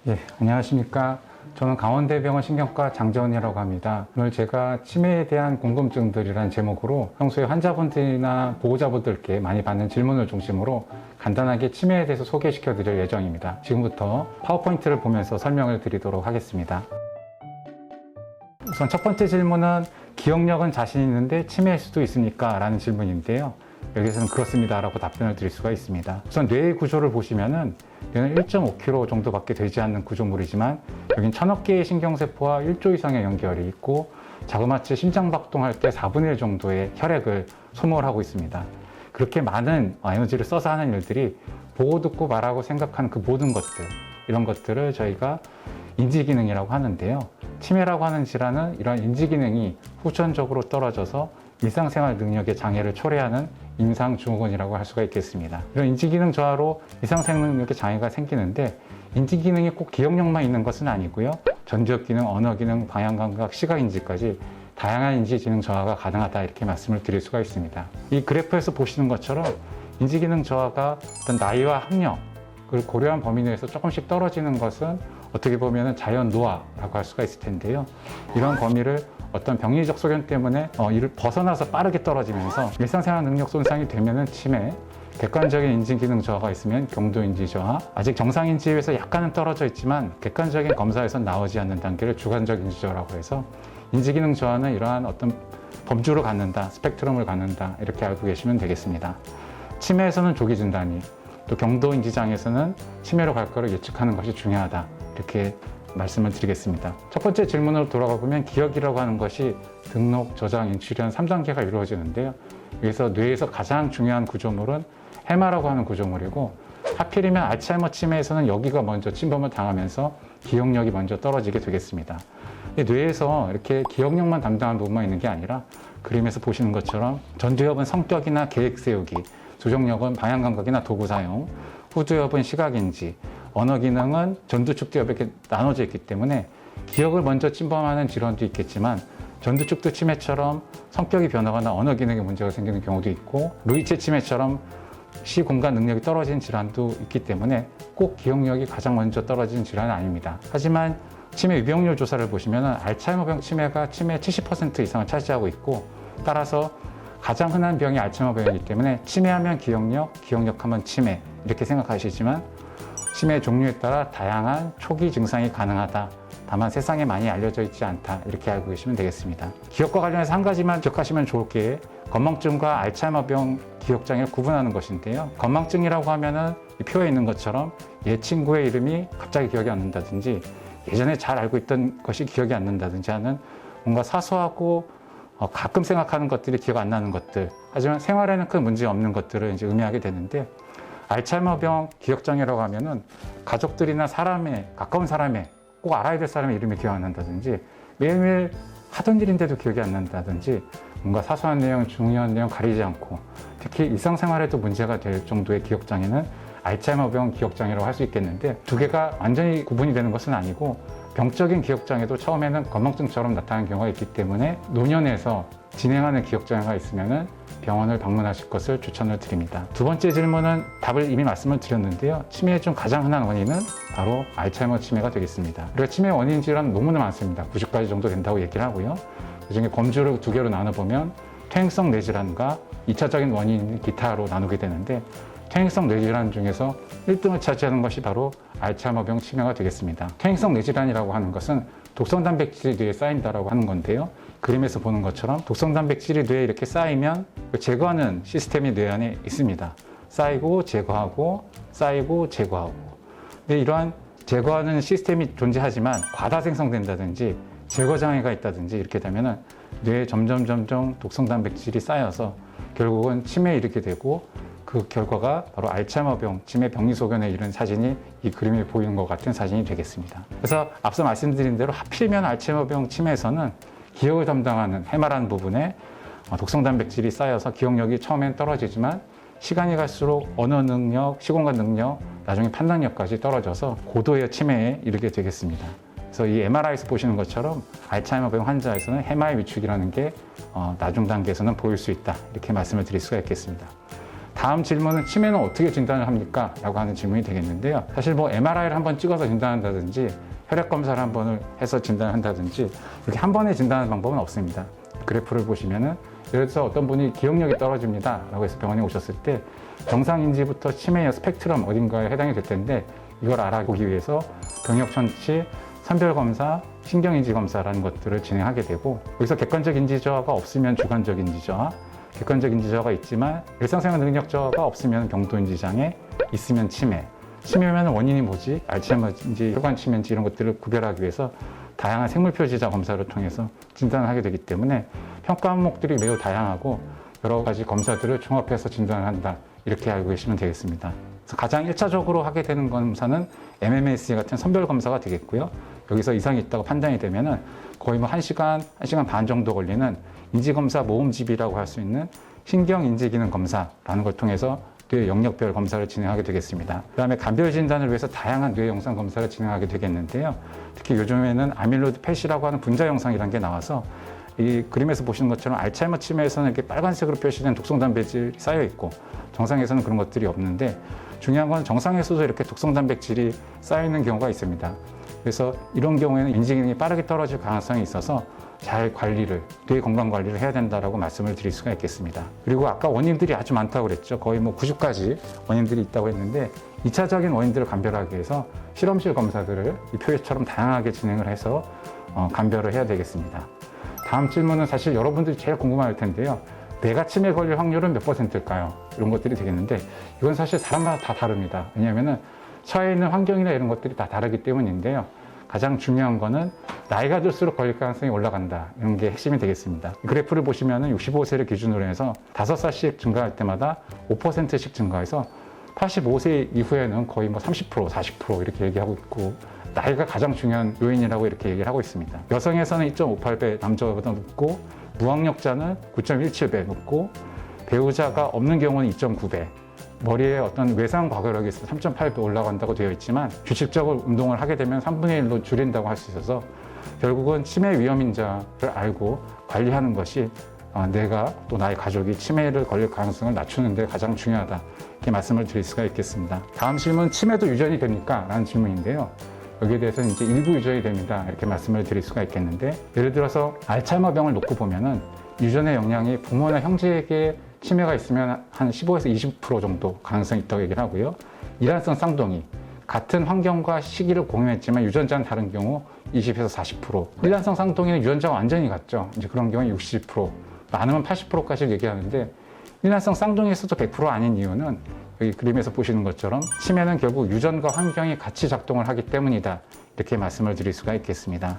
예, 안녕하십니까. 저는 강원대병원 신경과 장재원이라고 합니다. 오늘 제가 치매에 대한 궁금증들이라는 제목으로 평소에 환자분들이나 보호자분들께 많이 받는 질문을 중심으로 간단하게 치매에 대해서 소개시켜 드릴 예정입니다. 지금부터 파워포인트를 보면서 설명을 드리도록 하겠습니다. 우선 첫 번째 질문은 기억력은 자신 있는데 치매일 수도 있습니까? 라는 질문인데요. 여기서는 그렇습니다 라고 답변을 드릴 수가 있습니다. 우선 뇌의 구조를 보시면은 뇌는 1.5km 정도밖에 되지 않는 구조물이지만 여긴 1000억 개의 신경세포와 1조 이상의 연결이 있고 자그마치 심장박동할 때 4분의 1 정도의 혈액을 소모하고 있습니다. 그렇게 많은 에너지를 써서 하는 일들이 보고 듣고 말하고 생각하는 그 모든 것들, 이런 것들을 저희가 인지기능이라고 하는데요. 치매라고 하는 질환은 이러한 인지기능이 후천적으로 떨어져서 일상생활 능력의 장애를 초래하는 임상증후군이라고 할 수가 있겠습니다. 이런 인지기능 저하로 일상생활 능력의 장애가 생기는데 인지기능이 꼭 기억력만 있는 것은 아니고요. 전두엽기능, 언어기능, 방향감각, 시각인지까지 다양한 인지기능 저하가 가능하다 이렇게 말씀을 드릴 수가 있습니다. 이 그래프에서 보시는 것처럼 인지기능 저하가 어떤 나이와 학력을 고려한 범위 내에서 조금씩 떨어지는 것은 어떻게 보면 자연 노화라고 할 수가 있을 텐데요. 이런 범위를 어떤 병리적 소견 때문에 이를 벗어나서 빠르게 떨어지면서 일상생활 능력 손상이 되면은 치매, 객관적인 인지기능 저하가 있으면 경도인지 저하, 아직 정상인지에서 약간은 떨어져 있지만 객관적인 검사에서 나오지 않는 단계를 주관적 인지 저하라고 해서 인지기능 저하는 이러한 어떤 범주를 갖는다, 스펙트럼을 갖는다 이렇게 알고 계시면 되겠습니다. 치매에서는 조기 진단이, 또 경도인지장애에서는 치매로 갈 거를 예측하는 것이 중요하다 이렇게 말씀을 드리겠습니다. 첫 번째 질문으로 돌아가 보면 기억이라고 하는 것이 등록, 저장, 인출이한 3단계가 이루어지는데요. 여기서 뇌에서 가장 중요한 구조물은 해마라고 하는 구조물이고 하필이면 알츠하이머 치매에서는 여기가 먼저 침범을 당하면서 기억력이 먼저 떨어지게 되겠습니다. 뇌에서 이렇게 기억력만 담당하는 부분만 있는 게 아니라 그림에서 보시는 것처럼 전두엽은 성격이나 계획 세우기, 조정력은 방향감각이나 도구 사용, 후두엽은 시각인지, 언어 기능은 전두축두엽에 이렇게 나눠져 있기 때문에 기억을 먼저 침범하는 질환도 있겠지만 전두축두 치매처럼 성격이 변하거나 언어 기능에 문제가 생기는 경우도 있고 루이체 치매처럼 시공간 능력이 떨어진 질환도 있기 때문에 꼭 기억력이 가장 먼저 떨어진 질환은 아닙니다. 하지만 치매 유병률 조사를 보시면 알츠하이머병 치매가 치매의 70% 이상을 차지하고 있고 따라서 가장 흔한 병이 알츠하이머병이기 때문에 치매하면 기억력, 기억력하면 치매 이렇게 생각하시지만 치매 종류에 따라 다양한 초기 증상이 가능하다. 다만 세상에 많이 알려져 있지 않다. 이렇게 알고 계시면 되겠습니다. 기억과 관련해서 한 가지만 기억하시면 좋을 게 건망증과 알츠하이머병 기억장애를 구분하는 것인데요. 건망증이라고 하면은 이 표에 있는 것처럼 옛 친구의 이름이 갑자기 기억이 안 난다든지 예전에 잘 알고 있던 것이 기억이 안 난다든지 하는 뭔가 사소하고 가끔 생각하는 것들이 기억 안 나는 것들. 하지만 생활에는 큰 문제 없는 것들을 이제 의미하게 되는데 알츠하이머병 기억장애라고 하면은 가족들이나 사람의, 가까운 사람의, 꼭 알아야 될 사람의 이름이 기억 안 난다든지 매일매일 하던 일인데도 기억이 안 난다든지 뭔가 사소한 내용, 중요한 내용 가리지 않고 특히 일상생활에도 문제가 될 정도의 기억장애는 알츠하이머병 기억장애라고 할 수 있겠는데 두 개가 완전히 구분이 되는 것은 아니고 병적인 기억장애도 처음에는 건망증처럼 나타나는 경우가 있기 때문에 노년에서 진행하는 기억장애가 있으면은 병원을 방문하실 것을 추천을 드립니다. 두 번째 질문은 답을 이미 말씀을 드렸는데요. 치매의 중 가장 흔한 원인은 바로 알츠하이머 치매가 되겠습니다. 우리가 치매 원인 질환은 너무나 많습니다. 90가지 정도 된다고 얘기를 하고요. 그중에 범주를 두 개로 나눠보면 퇴행성 뇌질환과 2차적인 원인 기타로 나누게 되는데 퇴행성 뇌질환 중에서 1등을 차지하는 것이 바로 알츠하이머병 치매가 되겠습니다. 퇴행성 뇌질환이라고 하는 것은 독성 단백질이 뇌에 쌓인다라고 하는 건데요. 그림에서 보는 것처럼 독성 단백질이 뇌에 이렇게 쌓이면 제거하는 시스템이 뇌 안에 있습니다. 쌓이고 제거하고 쌓이고 제거하고. 근데 이러한 제거하는 시스템이 존재하지만 과다 생성된다든지 제거 장애가 있다든지 이렇게 되면은 뇌에 점점 독성 단백질이 쌓여서 결국은 치매에 이르게 되고 그 결과가 바로 알츠하이머병 치매 병리소견에 이른 사진이 이 그림에 보이는 것 같은 사진이 되겠습니다. 그래서 앞서 말씀드린 대로 하필이면 알츠하이머병 치매에서는 기억을 담당하는 해마라는 부분에 독성 단백질이 쌓여서 기억력이 처음엔 떨어지지만 시간이 갈수록 언어 능력, 시공간 능력, 나중에 판단력까지 떨어져서 고도의 치매에 이르게 되겠습니다. 그래서 이 MRI에서 보시는 것처럼 알츠하이머병 환자에서는 해마의 위축이라는 게 나중 단계에서는 보일 수 있다. 이렇게 말씀을 드릴 수가 있겠습니다. 다음 질문은 치매는 어떻게 진단을 합니까? 라고 하는 질문이 되겠는데요. 사실 뭐 MRI를 한번 찍어서 진단한다든지 혈액 검사를 한 번을 해서 진단한다든지 이렇게 한 번에 진단하는 방법은 없습니다. 그래프를 보시면은 예를 들어서 어떤 분이 기억력이 떨어집니다 라고 해서 병원에 오셨을 때 정상인지부터 치매의 스펙트럼 어딘가에 해당이 될 텐데 이걸 알아보기 위해서 병역 천치, 선별검사, 신경인지검사라는 것들을 진행하게 되고 여기서 객관적 인지저하가 없으면 주관적 인지저하, 객관적 인지저하가 있지만 일상생활 능력 저하가 없으면 경도 인지장애, 있으면 치매. 치매면 원인이 뭐지? 알츠하이머인지 혈관 치매인지 이런 것들을 구별하기 위해서 다양한 생물표시자 검사를 통해서 진단을 하게 되기 때문에 평가 항목들이 매우 다양하고 여러 가지 검사들을 종합해서 진단을 한다. 이렇게 알고 계시면 되겠습니다. 그래서 가장 1차적으로 하게 되는 검사는 MMSE 같은 선별검사가 되겠고요. 여기서 이상이 있다고 판단이 되면은 거의 뭐 1시간, 1시간 반 정도 걸리는 인지검사 모음집이라고 할 수 있는 신경인지기능 검사라는 걸 통해서 뇌 영역별 검사를 진행하게 되겠습니다. 그 다음에 간별 진단을 위해서 다양한 뇌 영상 검사를 진행하게 되겠는데요. 특히 요즘에는 아밀로이드 펫이라고 하는 분자 영상이라는 게 나와서 이 그림에서 보시는 것처럼 알츠하이머 치매에서는 이렇게 빨간색으로 표시된 독성단백질이 쌓여 있고 정상에서는 그런 것들이 없는데 중요한 건 정상에서도 이렇게 독성단백질이 쌓여 있는 경우가 있습니다. 그래서 이런 경우에는 인지기능이 빠르게 떨어질 가능성이 있어서 잘 관리를, 뇌 건강 관리를 해야 된다라고 말씀을 드릴 수가 있겠습니다. 그리고 아까 원인들이 아주 많다고 그랬죠. 거의 뭐 90가지 원인들이 있다고 했는데 2차적인 원인들을 감별하기 위해서 실험실 검사들을 이 표에처럼 다양하게 진행을 해서 감별을 해야 되겠습니다. 다음 질문은 사실 여러분들이 제일 궁금할 텐데요. 내가 치매 걸릴 확률은 몇 %일까요? 이런 것들이 되겠는데 이건 사실 사람마다 다 다릅니다. 왜냐하면 처해 있는 환경이나 이런 것들이 다 다르기 때문인데요. 가장 중요한 거는 나이가 들수록 걸릴 가능성이 올라간다. 이런 게 핵심이 되겠습니다. 그래프를 보시면 65세를 기준으로 해서 5살씩 증가할 때마다 5%씩 증가해서 85세 이후에는 거의 뭐 30%, 40% 이렇게 얘기하고 있고 나이가 가장 중요한 요인이라고 이렇게 얘기를 하고 있습니다. 여성에서는 2.58배 남자보다 높고 무학력자는 9.17배 높고 배우자가 없는 경우는 2.9배 머리에 어떤 외상 과거력이 있어서 3.8배 올라간다고 되어 있지만 규칙적으로 운동을 하게 되면 3분의 1로 줄인다고 할 수 있어서 결국은 치매 위험인자를 알고 관리하는 것이 내가 또 나의 가족이 치매를 걸릴 가능성을 낮추는 데 가장 중요하다 이렇게 말씀을 드릴 수가 있겠습니다. 다음 질문 치매도 유전이 됩니까? 라는 질문인데요. 여기에 대해서는 이제 일부 유전이 됩니다. 이렇게 말씀을 드릴 수가 있겠는데 예를 들어서 알츠하이머 병을 놓고 보면은 유전의 영향이 부모나 형제에게 치매가 있으면 한 15에서 20% 정도 가능성이 있다고 얘기를 하고요. 일란성 쌍둥이 같은 환경과 시기를 공유했지만 유전자는 다른 경우 20에서 40%. 일란성 쌍둥이는 유전자가 완전히 같죠. 이제 그런 경우는 60%, 많으면 80%까지 얘기하는데 일란성 쌍둥이에서도 100% 아닌 이유는 여기 그림에서 보시는 것처럼 치매는 결국 유전과 환경이 같이 작동을 하기 때문이다. 이렇게 말씀을 드릴 수가 있겠습니다.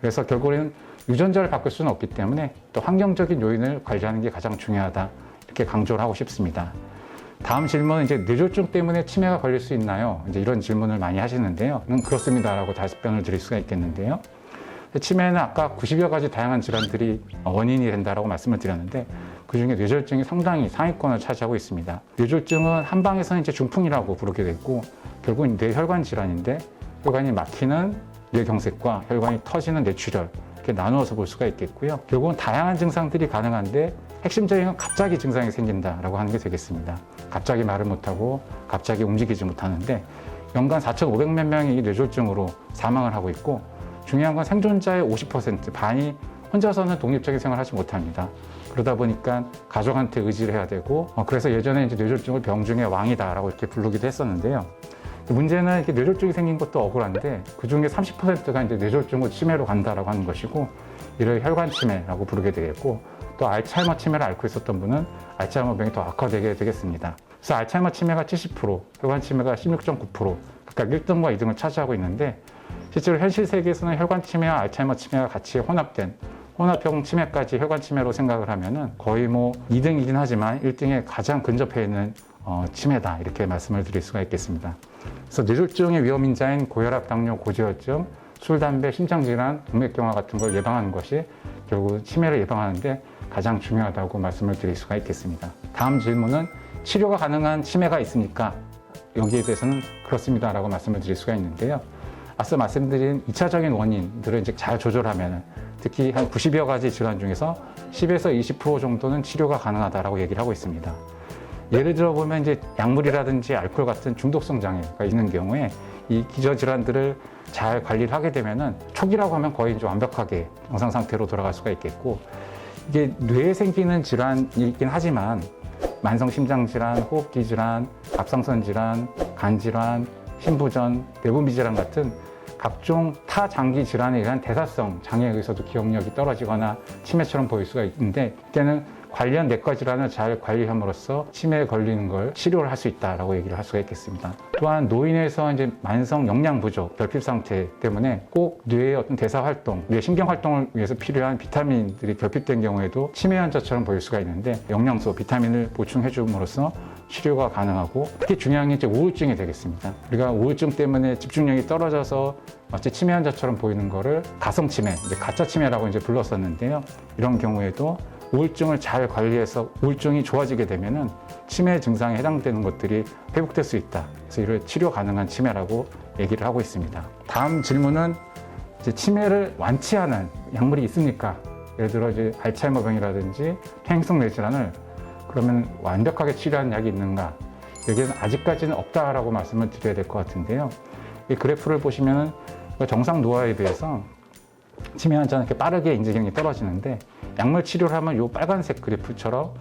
그래서 결국에는 유전자를 바꿀 수는 없기 때문에 또 환경적인 요인을 관리하는 게 가장 중요하다. 이렇게 강조를 하고 싶습니다. 다음 질문은 이제 뇌졸중 때문에 치매가 걸릴 수 있나요? 이제 이런 질문을 많이 하시는데요. 그렇습니다라고 답변을 드릴 수가 있겠는데요. 치매는 아까 90여 가지 다양한 질환들이 원인이 된다라고 말씀을 드렸는데 그중에 뇌졸중이 상당히 상위권을 차지하고 있습니다. 뇌졸중은 한방에서는 이제 중풍이라고 부르게 됐고 결국은 뇌혈관 질환인데 혈관이 막히는 뇌경색과 혈관이 터지는 뇌출혈 이렇게 나누어서 볼 수가 있겠고요. 결국은 다양한 증상들이 가능한데 핵심적인 건 갑자기 증상이 생긴다라고 하는 게 되겠습니다. 갑자기 말을 못하고 갑자기 움직이지 못하는데 연간 4,500만 명이 이 뇌졸중으로 사망을 하고 있고 중요한 건 생존자의 50% 반이 혼자서는 독립적인 생활을 하지 못합니다. 그러다 보니까 가족한테 의지를 해야 되고 그래서 예전에 이제 뇌졸중을 병중의 왕이다라고 이렇게 부르기도 했었는데요. 문제는 이렇게 뇌졸중이 생긴 것도 억울한데 그 중에 30%가 이제 뇌졸중으로 치매로 간다라고 하는 것이고 이를 혈관 치매라고 부르게 되겠고 또 알츠하이머 치매를 앓고 있었던 분은 알츠하이머 병이 더 악화되게 되겠습니다. 그래서 알츠하이머 치매가 70%, 혈관 치매가 16.9% 각각 1등과 2등을 차지하고 있는데 실제로 현실 세계에서는 혈관 치매와 알츠하이머 치매가 같이 혼합된 혼합형 치매까지 혈관 치매로 생각을 하면은 거의 뭐 2등이긴 하지만 1등에 가장 근접해 있는 치매다 이렇게 말씀을 드릴 수가 있겠습니다. 그래서 뇌졸중의 위험인자인 고혈압, 당뇨, 고지혈증, 술, 담배, 심장질환, 동맥경화 같은 걸 예방하는 것이 결국 치매를 예방하는데 가장 중요하다고 말씀을 드릴 수가 있겠습니다. 다음 질문은 치료가 가능한 치매가 있습니까? 여기에 대해서는 그렇습니다라고 말씀을 드릴 수가 있는데요. 앞서 말씀드린 2차적인 원인들을 이제 잘 조절하면 특히 한 90여 가지 질환 중에서 10에서 20% 정도는 치료가 가능하다라고 얘기를 하고 있습니다. 예를 들어 보면 이제 약물이라든지 알코올 같은 중독성 장애가 있는 경우에 이 기저질환들을 잘 관리를 하게 되면은 초기라고 하면 거의 좀 완벽하게 정상 상태로 돌아갈 수가 있겠고, 이게 뇌에 생기는 질환이긴 하지만 만성 심장 질환, 호흡기 질환, 갑상선 질환, 간 질환, 심부전, 내분비 질환 같은 각종 타 장기 질환에 의한 대사성 장애에 의해서도 기억력이 떨어지거나 치매처럼 보일 수가 있는데, 이때는 관련 내과 질환을 잘 관리함으로써 치매에 걸리는 걸 치료를 할 수 있다라고 얘기를 할 수가 있겠습니다. 또한 노인에서 이제 만성 영양 부족, 결핍 상태 때문에 꼭 뇌의 어떤 대사 활동, 뇌 신경 활동을 위해서 필요한 비타민들이 결핍된 경우에도 치매 환자처럼 보일 수가 있는데, 영양소, 비타민을 보충해 줌으로써 치료가 가능하고, 특히 중요한 게 이제 우울증이 되겠습니다. 우리가 우울증 때문에 집중력이 떨어져서 마치 치매 환자처럼 보이는 거를 가성 치매, 이제 가짜 치매라고 이제 불렀었는데요. 이런 경우에도 우울증을 잘 관리해서 우울증이 좋아지게 되면은 치매 증상에 해당되는 것들이 회복될 수 있다. 그래서 이를 치료 가능한 치매라고 얘기를 하고 있습니다. 다음 질문은 이제 치매를 완치하는 약물이 있습니까? 예를 들어 이제 알츠하이머병이라든지 퇴행성 뇌질환을 그러면 완벽하게 치료하는 약이 있는가? 여기에는 아직까지는 없다라고 말씀을 드려야 될 것 같은데요. 이 그래프를 보시면은 정상 노화에 비해서 치매 환자는 이렇게 빠르게 인지 기능이 떨어지는데, 약물 치료를 하면 이 빨간색 그래프처럼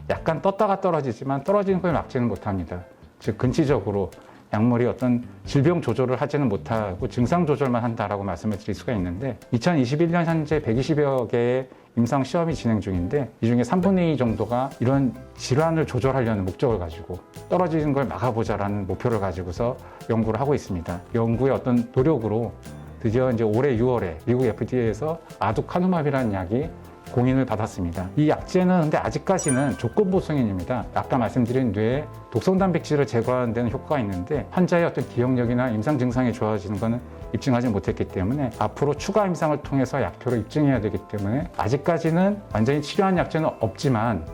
약간 떴다가 떨어지지만 떨어지는 걸 막지는 못합니다. 즉 근치적으로 약물이 어떤 질병 조절을 하지는 못하고 증상 조절만 한다라고 말씀을 드릴 수가 있는데, 2021년 현재 120여 개의 임상 시험이 진행 중인데, 이 중에 3분의 2 정도가 이런 질환을 조절하려는 목적을 가지고 떨어지는 걸 막아보자라는 목표를 가지고서 연구를 하고 있습니다. 연구의 어떤 노력으로 드디어 이제 올해 6월에 미국 FDA에서 아두카누맙이라는 약이 공인을 받았습니다. 이 약제는 근데 아직까지는 조건부 승인입니다. 아까 말씀드린 뇌에 독성 단백질을 제거하는 데는 효과가 있는데, 환자의 어떤 기억력이나 임상 증상이 좋아지는 것은 입증하지 못했기 때문에 앞으로 추가 임상을 통해서 약효를 입증해야 되기 때문에 아직까지는 완전히 치료한 약제는 없지만,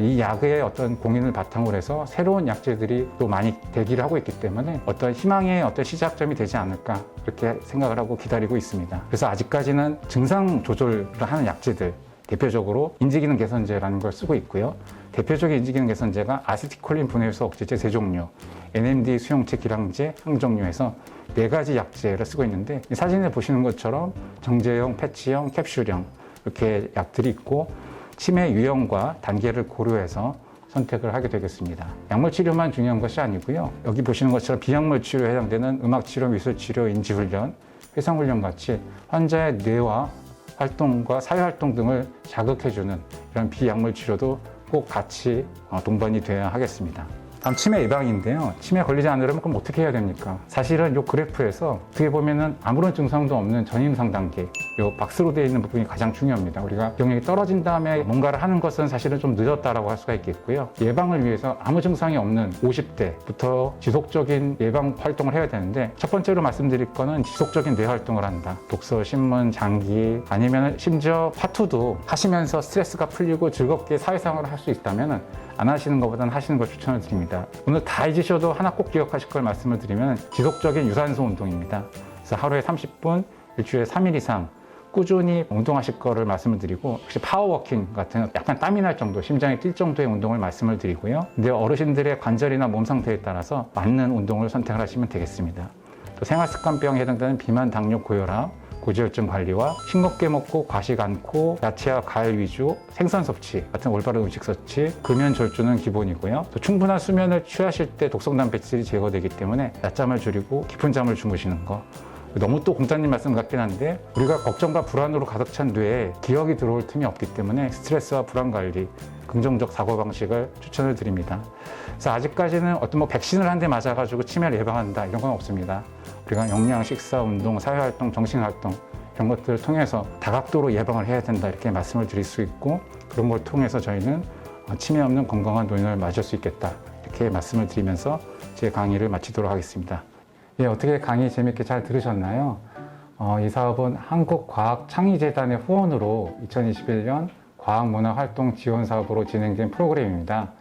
이 약의 어떤 공인을 바탕으로 해서 새로운 약제들이 또 많이 대기를 하고 있기 때문에 어떤 희망의 어떤 시작점이 되지 않을까, 그렇게 생각을 하고 기다리고 있습니다. 그래서 아직까지는 증상 조절을 하는 약제들, 대표적으로 인지기능 개선제라는 걸 쓰고 있고요. 대표적인 인지기능 개선제가 아세틸콜린 분해효소 억제제 3종류, NMD 수용체 기량제 1종류에서 4가지 약제를 쓰고 있는데, 사진에 보시는 것처럼 정제형, 패치형, 캡슐형 이렇게 약들이 있고, 치매 유형과 단계를 고려해서 선택을 하게 되겠습니다. 약물 치료만 중요한 것이 아니고요. 여기 보시는 것처럼 비약물 치료에 해당되는 음악 치료, 미술 치료, 인지 훈련, 회상 훈련 같이 환자의 뇌와 활동과 사회 활동 등을 자극해주는 이런 비약물 치료도 꼭 같이 동반이 돼야 하겠습니다. 다음 치매 예방인데요. 치매 걸리지 않으려면 그럼 어떻게 해야 됩니까? 사실은 이 그래프에서 어떻게 보면은 아무런 증상도 없는 전임상 단계, 이 박스로 되어 있는 부분이 가장 중요합니다. 우리가 기억력이 떨어진 다음에 뭔가를 하는 것은 사실은 좀 늦었다라고 할 수가 있겠고요. 예방을 위해서 아무 증상이 없는 50대부터 지속적인 예방 활동을 해야 되는데, 첫 번째로 말씀드릴 거는 지속적인 뇌 활동을 한다. 독서, 신문, 장기, 아니면 심지어 파투도 하시면서 스트레스가 풀리고 즐겁게 사회생활을 할 수 있다면 안 하시는 것보다는 하시는 걸 추천을 드립니다. 오늘 다 잊으셔도 하나 꼭 기억하실 걸 말씀을 드리면, 지속적인 유산소 운동입니다. 그래서 하루에 30분, 일주일에 3일 이상 꾸준히 운동하실 거를 말씀을 드리고, 혹시 파워워킹 같은 약간 땀이 날 정도, 심장이 뛸 정도의 운동을 말씀을 드리고요. 근데 어르신들의 관절이나 몸 상태에 따라서 맞는 운동을 선택을 하시면 되겠습니다. 또 생활습관병에 해당되는 비만, 당뇨, 고혈압, 고지혈증 관리와 싱겁게 먹고 과식 않고 야채와 과일 위주 생선 섭취 같은 올바른 음식 섭취, 금연 절주는 기본이고요. 또 충분한 수면을 취하실 때 독성 단백질이 제거되기 때문에 낮잠을 줄이고 깊은 잠을 주무시는 거. 너무 또 공자님 말씀 같긴 한데, 우리가 걱정과 불안으로 가득 찬 뇌에 기억이 들어올 틈이 없기 때문에 스트레스와 불안 관리, 긍정적 사고방식을 추천을 드립니다. 그래서 아직까지는 어떤 백신을 한 대 맞아가지고 치매를 예방한다 이런 건 없습니다. 우리가 영양, 식사, 운동, 사회활동, 정신활동 이런 것들을 통해서 다각도로 예방을 해야 된다 이렇게 말씀을 드릴 수 있고, 그런 걸 통해서 저희는 치매 없는 건강한 노인을 맞을 수 있겠다 이렇게 말씀을 드리면서 제 강의를 마치도록 하겠습니다. 예, 어떻게 강의 재밌게 잘 들으셨나요? 이 사업은 한국과학창의재단의 후원으로 2021년 과학문화활동 지원 사업으로 진행된 프로그램입니다.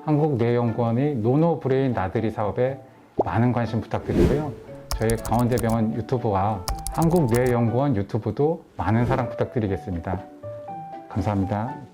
한국뇌연구원의 노노브레인 나들이 사업에 많은 관심 부탁드리고요. 저희 강원대병원 유튜브와 한국뇌연구원 유튜브도 많은 사랑 부탁드리겠습니다. 감사합니다.